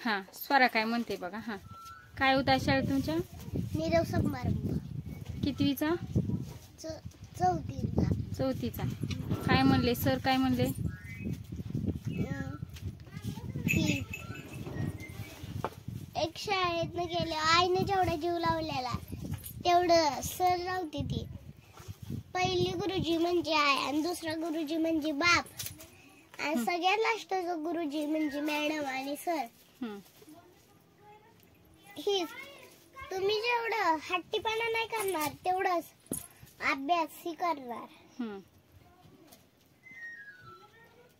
हा स्वरा काय म्हणते बघा. हा काय होता शाळेत तुमच्या? निरोप समारंभ. कितवीचा? चौथीचा. चौथीचा. काय म्हणले सर? काय म्हणले? की एक शाळेत गेले आईने जेवढा जीव लावलेला तेवढं सर लावते ती. पहिली गुरुजी म्हणजे आई आणि दुसरा गुरुजी म्हणजे बाप आणि सगळ्यात लास्टचा गुरुजी म्हणजे मॅडम आणि सर. ही तुम्ही जेवढं हट्टीपणा नाही करणार तेवढंच अभ्यास ही करणार.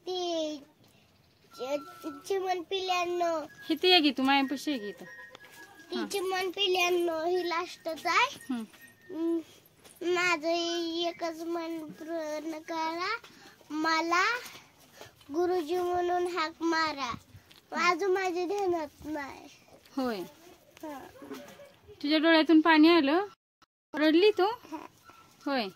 ती चिमण पिल्यांनो किती आहे की तू मायापाशी आहे की? ती चिमण पिल्यांनो ही लास्टच आहे. माझं एकच मन पूर्ण करा, मला गुरुजी म्हणून हाक मारा. माझ्या ध्यानात नाही. होय. तुझ्या डोळ्यातून पाणी आलं? रडली तू? होय.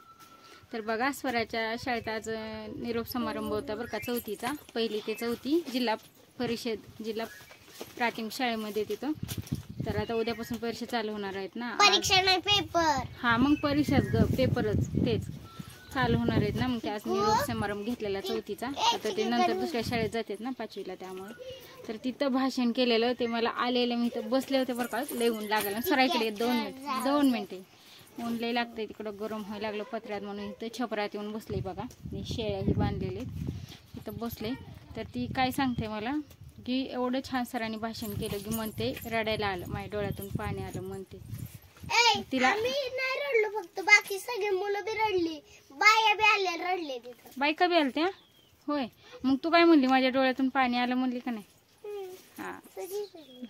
तर बघा स्वराच्या शाळेत आज निरोप समारंभ होता बरं का, चौथीचा. पहिली ते चौथी जिल्हा प्राथमिक शाळेमध्ये तिथं. तर आता उद्यापासून परीक्षा चालू होणार आहेत ना. परीक्षा नाही पेपर. हा मग परीक्षाच ग, पेपरच तेच चालू होणार आहेत ना. मग ते आज निरोप समारंभ घेतलेला चौथीचा. आता ते नंतर दुसऱ्या शाळेत जातात ना 5वीला, त्यामुळे. तर तिथं भाषण केलेलं ते मला आलेलं. मी इथं बसले होते बरं का, लय ऊन लागलं. सरायकडे 2 मिनिटे ऊन लय लागतंय तिकडं, गरम व्हायला लागलं पत्र्यात, म्हणून इथं छपरात येऊन बसले बघा. शेळ्याही बांधलेले इथं बसले. तर ती काय सांगते मला की एवढं छान सरांनी भाषण केलं की म्हणते रडायला आलं, माझ्या डोळ्यातून पाणी आलं म्हणते. तिला मी नाही रडलो, फक्त बाकी सगळे मुलं बी रडली, बाया बी आल्या रडले तिथं. बायका बी आल्या? होय. मग तू काय म्हणली? माझ्या डोळ्यातून पाणी आलं म्हणली का नाही? हा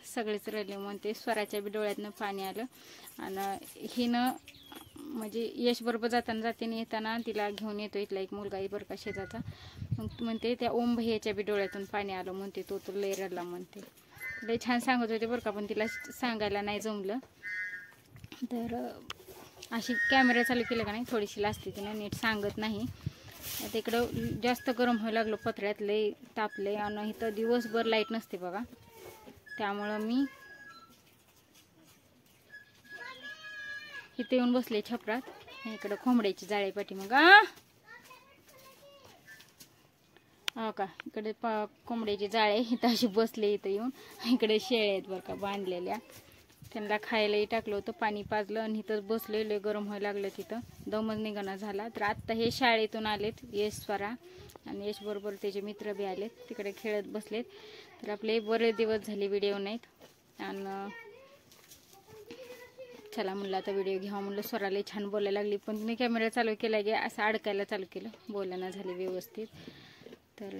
सगळेच रडले म्हणते. स्वराच्या बी डोळ्यातनं पाणी आलं. आणि हिनं म्हणजे यश बरोबर जाताना येताना तिला घेऊन येतो इथला एक मुलगा बरं का शेजाचा. मग म्हणते त्या ओम भैयाच्या बी डोळ्यातून पाणी आलं म्हणते. तो लय रडला म्हणते. लय छान सांगत होते बरं का, पण तिला सांगायला नाही जमलं. तर अशी कॅमेरा चालू केलं का नाही थोडीशी लाजते तिनं, नीट सांगत नाही. आता इकडं जास्त गरम व्हायला लागलं पत्र्यात, लय तापले. आणि इथं दिवसभर लाईट नसते बघा, त्यामुळं मी इथे येऊन बसले छपरात. इकडं कोंबड्याची जाळी पाठीमाग हो का, इकडे कोंबड्याची जाळे इथं अशी बसले. इथं येऊन इकडे शेळ्या आहेत बरं का बांधलेल्या, त्यांना खायलाही टाकलं होतं, पाणी पाजलं आणि इथंच बसले. लय गरम व्हायला लागलं तिथं, दमच निघणं झाला. तर आत्ता हे शाळेतून आलेत यश, स्वरा आणि यश बरोबर त्याचे मित्र बी आलेत, तिकडे खेळत बसलेत. तर आपले बरेच दिवस झाले व्हिडिओ नाहीत. आणि चला म्हणलं आता व्हिडिओ घ्यावा. म्हणलं स्वराला छान बोलायला लागली, पण तिने कॅमेरा चालू केला गे असं अडकायला चालू केलं, बोलायला झाले व्यवस्थित. तर